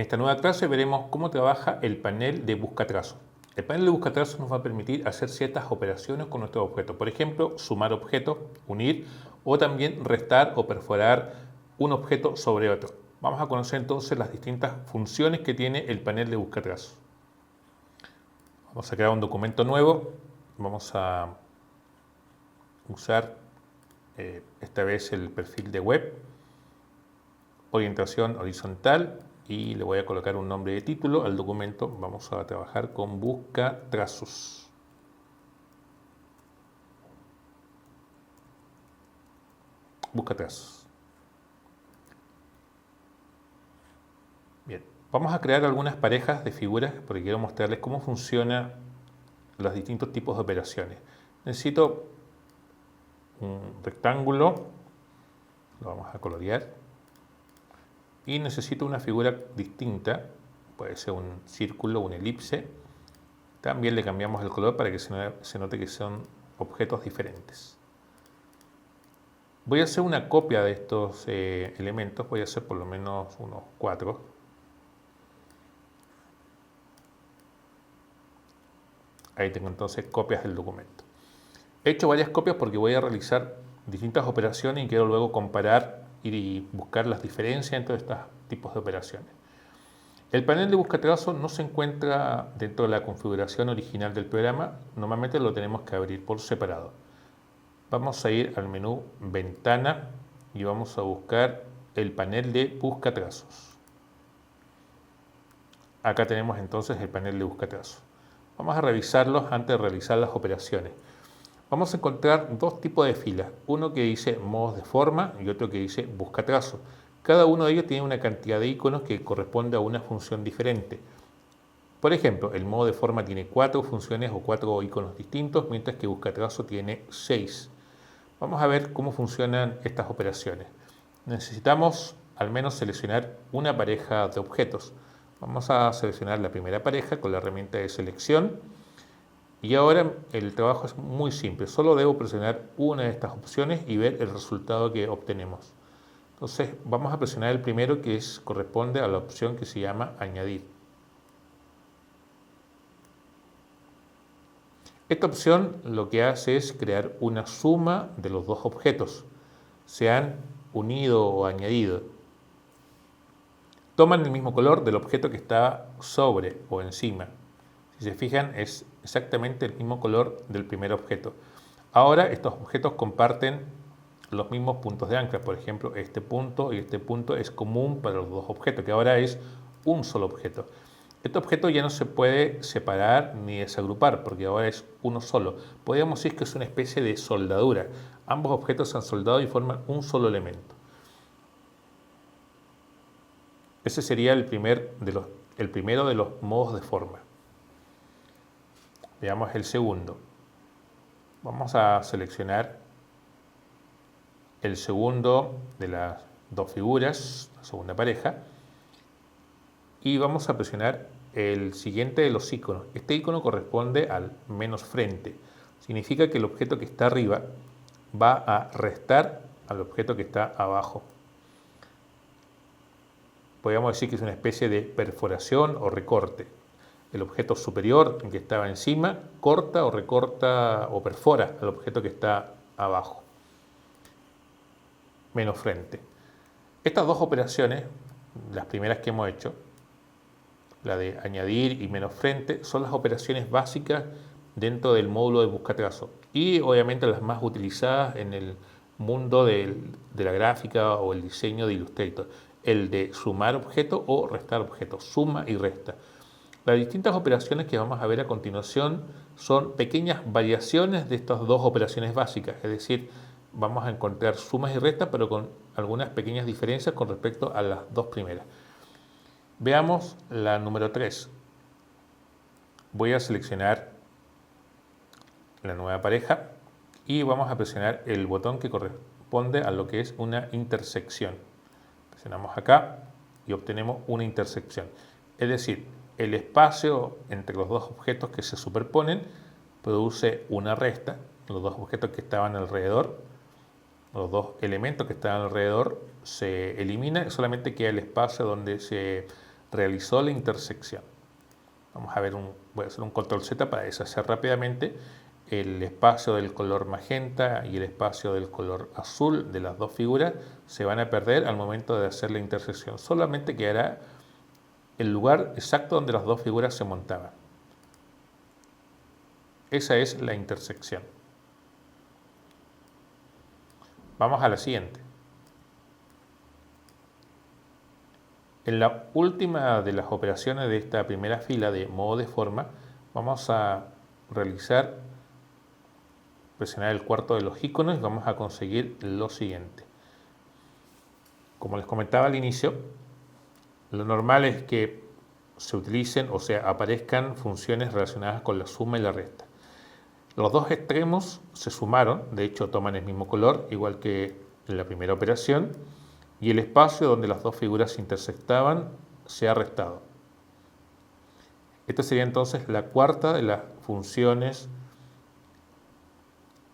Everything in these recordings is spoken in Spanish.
esta nueva clase veremos cómo trabaja el panel de buscatrazo. El panel de buscatrazo nos va a permitir hacer ciertas operaciones con nuestro objeto. Por ejemplo, sumar objetos, unir o también restar o perforar un objeto sobre otro. Vamos a conocer entonces las distintas funciones que tiene el panel de buscatrazo. Vamos a crear un documento nuevo. Vamos a usar esta vez el perfil de web, orientación horizontal, y le voy a colocar un nombre de título al documento. Vamos a trabajar con buscatrazos. Buscatrazos. Bien, vamos a crear algunas parejas de figuras porque quiero mostrarles cómo funcionan los distintos tipos de operaciones. Necesito un rectángulo, lo vamos a colorear, y necesito una figura distinta, puede ser un círculo, una elipse. También le cambiamos el color para que se note que son objetos diferentes. Voy a hacer una copia de estos elementos, voy a hacer por lo menos unos 4. Ahí tengo entonces copias del documento. He hecho varias copias porque voy a realizar distintas operaciones y quiero luego comparar y buscar las diferencias entre estos tipos de operaciones. El panel de buscatrazo no se encuentra dentro de la configuración original del programa. Normalmente lo tenemos que abrir por separado. Vamos a ir al menú Ventana y vamos a buscar el panel de buscatrazos. Acá tenemos entonces el panel de buscatrazos. Vamos a revisarlos antes de realizar las operaciones. Vamos a encontrar dos tipos de filas, uno que dice modos de forma y otro que dice buscatrazo. Cada uno de ellos tiene una cantidad de iconos que corresponde a una función diferente. Por ejemplo, el modo de forma tiene 4 funciones o 4 iconos distintos, mientras que buscatrazo tiene 6. Vamos a ver cómo funcionan estas operaciones. Necesitamos al menos seleccionar una pareja de objetos. Vamos a seleccionar la primera pareja con la herramienta de selección. Y ahora el trabajo es muy simple, solo debo presionar una de estas opciones y ver el resultado que obtenemos. Entonces vamos a presionar el primero, que corresponde a la opción que se llama añadir. Esta opción lo que hace es crear una suma de los dos objetos, se han unido o añadido. Toman el mismo color del objeto que está sobre o encima. Si se fijan, es exactamente el mismo color del primer objeto. Ahora estos objetos comparten los mismos puntos de ancla. Por ejemplo, este punto y este punto es común para los dos objetos, que ahora es un solo objeto. Este objeto ya no se puede separar ni desagrupar, porque ahora es uno solo. Podríamos decir que es una especie de soldadura. Ambos objetos se han soldado y forman un solo elemento. Ese sería el primero de los modos de forma. Veamos el segundo. Vamos a seleccionar el segundo de las dos figuras, la segunda pareja, y vamos a presionar el siguiente de los iconos. Este icono corresponde al menos frente. Significa que el objeto que está arriba va a restar al objeto que está abajo. Podríamos decir que es una especie de perforación o recorte. El objeto superior, el que estaba encima, corta o recorta o perfora al objeto que está abajo. Menos frente. Estas dos operaciones, las primeras que hemos hecho, la de añadir y menos frente, son las operaciones básicas dentro del módulo de buscatrazo y obviamente las más utilizadas en el mundo de la gráfica o el diseño de Illustrator. El de sumar objetos o restar objetos, suma y resta. Las distintas operaciones que vamos a ver a continuación son pequeñas variaciones de estas dos operaciones básicas, es decir, vamos a encontrar sumas y restas, pero con algunas pequeñas diferencias con respecto a las dos primeras. Veamos la número 3. Voy a seleccionar la nueva pareja y vamos a presionar el botón que corresponde a lo que es una intersección. Presionamos acá y obtenemos una intersección. Es decir, el espacio entre los dos objetos que se superponen produce una resta. Los dos objetos que estaban alrededor, los dos elementos que estaban alrededor se eliminan y solamente queda el espacio donde se realizó la intersección. Vamos a ver, voy a hacer un control Z para deshacer rápidamente. El espacio del color magenta y el espacio del color azul de las dos figuras se van a perder al momento de hacer la intersección. Solamente quedará el lugar exacto donde las dos figuras se montaban. Esa es la intersección. Vamos a la siguiente. En la última de las operaciones de esta primera fila de modo de forma, vamos a presionar el cuarto de los iconos y vamos a conseguir lo siguiente. Como les comentaba al inicio, lo normal es que se utilicen o sea aparezcan funciones relacionadas con la suma y la resta. Los dos extremos se sumaron, de hecho toman el mismo color, igual que en la primera operación, y el espacio donde las dos figuras se intersectaban se ha restado. Esta sería entonces la cuarta de las funciones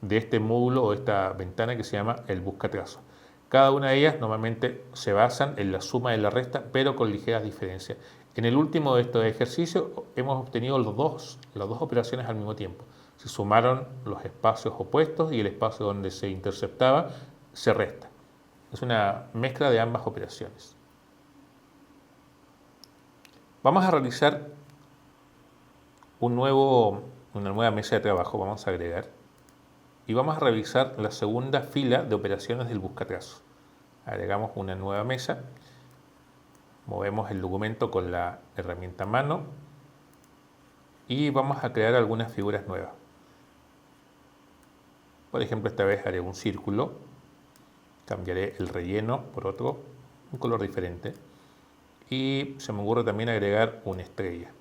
de este módulo o esta ventana que se llama el buscatrazo. Cada una de ellas normalmente se basan en la suma y la resta, pero con ligeras diferencias. En el último de estos ejercicios hemos obtenido las dos operaciones al mismo tiempo. Se sumaron los espacios opuestos y el espacio donde se interceptaba se resta. Es una mezcla de ambas operaciones. Vamos a realizar una nueva mesa de trabajo, vamos a agregar, y vamos a revisar la segunda fila de operaciones del buscatrazo. Agregamos una nueva mesa, movemos el documento con la herramienta mano y vamos a crear algunas figuras nuevas. Por ejemplo, esta vez haré un círculo, cambiaré el relleno por otro, un color diferente, y se me ocurre también agregar una estrella.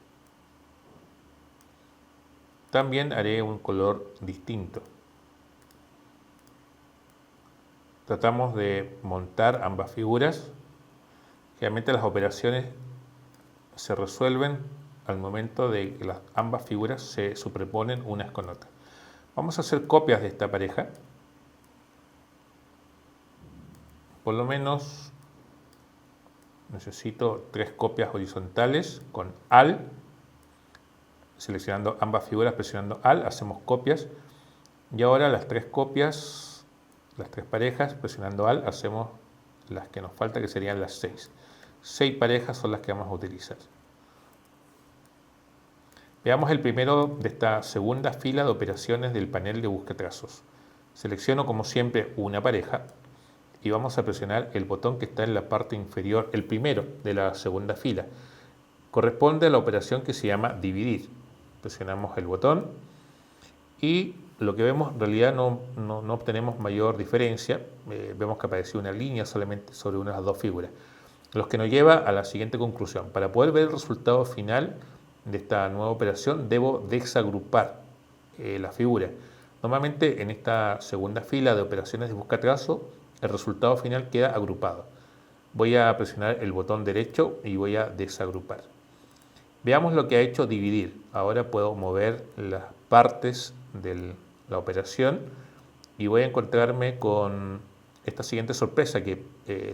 También haré un color distinto. Tratamos de montar ambas figuras. Generalmente las operaciones se resuelven al momento de que ambas figuras se superponen unas con otras. Vamos a hacer copias de esta pareja. Por lo menos necesito 3 copias horizontales con AL. Seleccionando ambas figuras, presionando AL, hacemos copias. Y ahora las 3 copias, las 3 parejas, presionando AL, hacemos las que nos falta, que serían las 6. 6 parejas son las que vamos a utilizar. Veamos el primero de esta segunda fila de operaciones del panel de buscatrazos. Selecciono como siempre una pareja y vamos a presionar el botón que está en la parte inferior, el primero de la segunda fila. Corresponde a la operación que se llama dividir. Presionamos el botón y lo que vemos en realidad no obtenemos mayor diferencia. Vemos que apareció una línea solamente sobre una de las dos figuras. Lo que nos lleva a la siguiente conclusión. Para poder ver el resultado final de esta nueva operación debo desagrupar la figura. Normalmente en esta segunda fila de operaciones de buscatrazo el resultado final queda agrupado. Voy a presionar el botón derecho y voy a desagrupar. Veamos lo que ha hecho dividir. Ahora puedo mover las partes de la operación y voy a encontrarme con esta siguiente sorpresa, que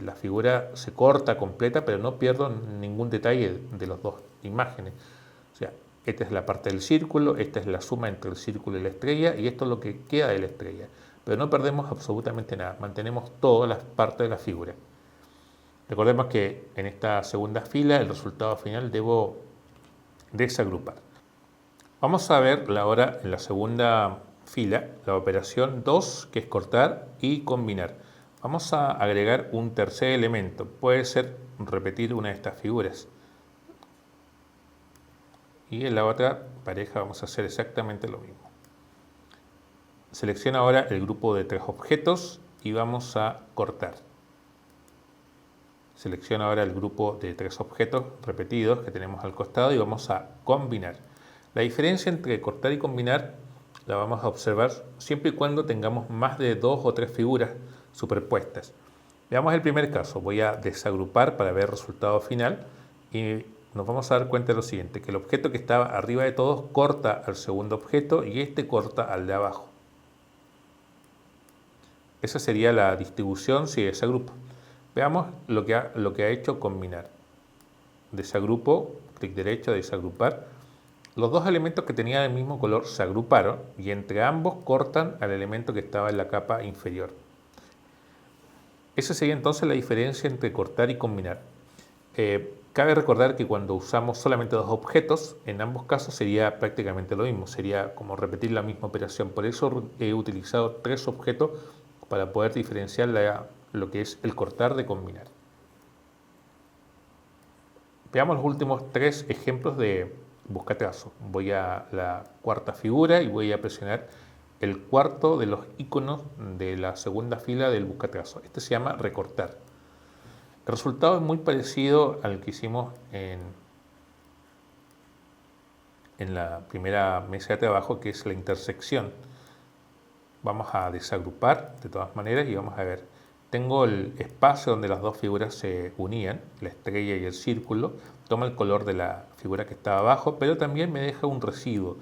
la figura se corta completa, pero no pierdo ningún detalle de las dos imágenes. O sea, esta es la parte del círculo, esta es la suma entre el círculo y la estrella, y esto es lo que queda de la estrella. Pero no perdemos absolutamente nada, mantenemos todas las partes de la figura. Recordemos que en esta segunda fila el resultado final debo desagrupar. Vamos a ver ahora en la segunda fila la operación 2, que es cortar y combinar. Vamos a agregar un tercer elemento, puede ser repetir una de estas figuras. Y en la otra pareja vamos a hacer exactamente lo mismo. Selecciona ahora el grupo de 3 objetos y vamos a cortar. Selecciona ahora el grupo de 3 objetos repetidos que tenemos al costado y vamos a combinar. La diferencia entre cortar y combinar la vamos a observar siempre y cuando tengamos más de 2 o 3 figuras superpuestas. Veamos el primer caso. Voy a desagrupar para ver el resultado final y nos vamos a dar cuenta de lo siguiente, que el objeto que estaba arriba de todos corta al segundo objeto y este corta al de abajo. Esa sería la distribución si desagrupa. Veamos lo que ha hecho combinar. desagrupo, clic derecho, desagrupar. Los dos elementos que tenían el mismo color se agruparon y entre ambos cortan al elemento que estaba en la capa inferior. Esa sería entonces la diferencia entre cortar y combinar. Cabe recordar que cuando usamos solamente dos objetos, en ambos casos sería prácticamente lo mismo, sería como repetir la misma operación. Por eso he utilizado tres objetos para poder diferenciar lo que es el cortar de combinar. Veamos los últimos tres ejemplos de buscatrazo. Voy a la cuarta figura y voy a presionar el cuarto de los iconos de la segunda fila del buscatrazo. Este se llama recortar. El resultado es muy parecido al que hicimos en la primera mesa de trabajo, que es la intersección. Vamos a desagrupar de todas maneras y vamos a ver. Tengo el espacio donde las dos figuras se unían, la estrella y el círculo. Toma el color de la figura que estaba abajo, pero también me deja un residuo.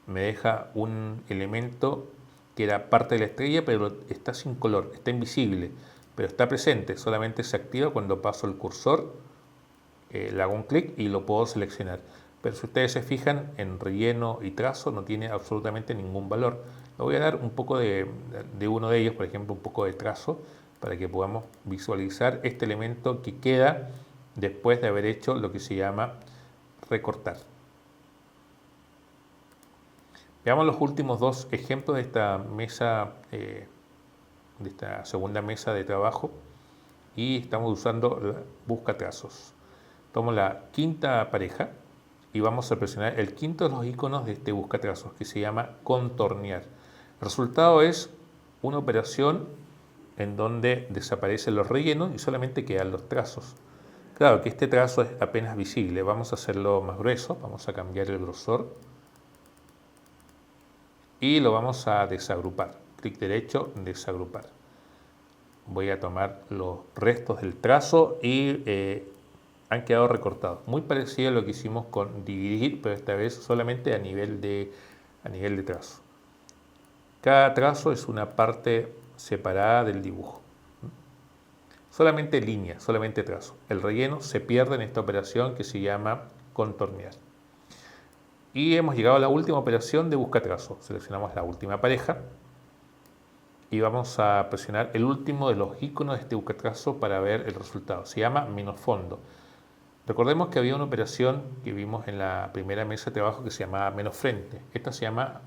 Me deja un elemento que era parte de la estrella, pero está sin color, está invisible, pero está presente. Solamente se activa cuando paso el cursor, le hago un clic y lo puedo seleccionar. Pero si ustedes se fijan, en relleno y trazo no tiene absolutamente ningún valor. Le voy a dar un poco de uno de ellos, por ejemplo, un poco de trazo, para que podamos visualizar este elemento que queda después de haber hecho lo que se llama recortar. Veamos los últimos dos ejemplos de esta mesa, de esta segunda mesa de trabajo, y estamos usando buscatrazos. Tomo la quinta pareja y vamos a presionar el quinto de los iconos de este buscatrazos, que se llama contornear. El resultado es una operación en donde desaparecen los rellenos y solamente quedan los trazos. Claro que este trazo es apenas visible. Vamos a hacerlo más grueso, vamos a cambiar el grosor y lo vamos a desagrupar. Clic derecho, desagrupar. Voy a tomar los restos del trazo y han quedado recortados. Muy parecido a lo que hicimos con dividir, pero esta vez solamente a nivel de trazo. Cada trazo es una parte separada del dibujo. Solamente línea, solamente trazo. El relleno se pierde en esta operación que se llama contornear. Y hemos llegado a la última operación de buscatrazo. Seleccionamos la última pareja y vamos a presionar el último de los iconos de este buscatrazo para ver el resultado. Se llama menos fondo. Recordemos que había una operación que vimos en la primera mesa de trabajo que se llamaba menos frente. Esta se llama,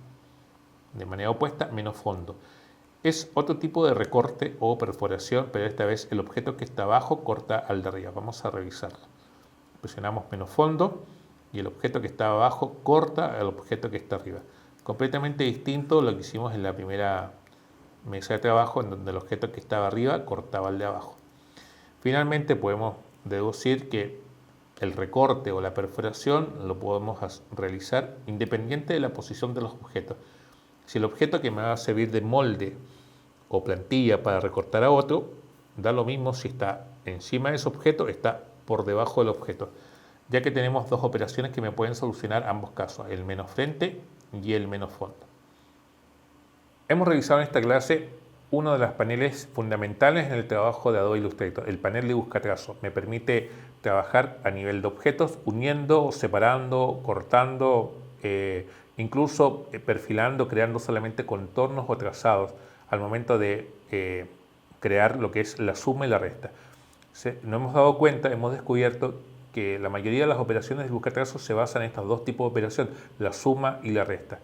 de manera opuesta, menos fondo. Es otro tipo de recorte o perforación, pero esta vez el objeto que está abajo corta al de arriba. Vamos a revisarlo. Presionamos menos fondo y el objeto que está abajo corta al objeto que está arriba. Completamente distinto a lo que hicimos en la primera mesa de trabajo, en donde el objeto que estaba arriba cortaba al de abajo. Finalmente podemos deducir que el recorte o la perforación lo podemos realizar independiente de la posición de los objetos. Si el objeto que me va a servir de molde o plantilla para recortar a otro, da lo mismo si está encima de ese objeto o está por debajo del objeto, ya que tenemos dos operaciones que me pueden solucionar ambos casos, el menos frente y el menos fondo. Hemos revisado en esta clase uno de los paneles fundamentales en el trabajo de Adobe Illustrator, el panel de buscatrazo. Me permite trabajar a nivel de objetos, uniendo, separando, cortando, incluso perfilando, creando solamente contornos o trazados al momento de crear lo que es la suma y la resta. Nos hemos dado cuenta, hemos descubierto que la mayoría de las operaciones de buscatrazo se basan en estos dos tipos de operación, la suma y la resta.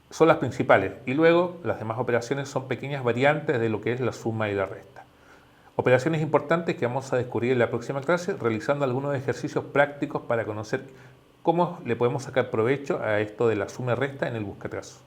Son las principales y luego las demás operaciones son pequeñas variantes de lo que es la suma y la resta. Operaciones importantes que vamos a descubrir en la próxima clase realizando algunos ejercicios prácticos para conocer cómo le podemos sacar provecho a esto de la suma y resta en el buscatrazo.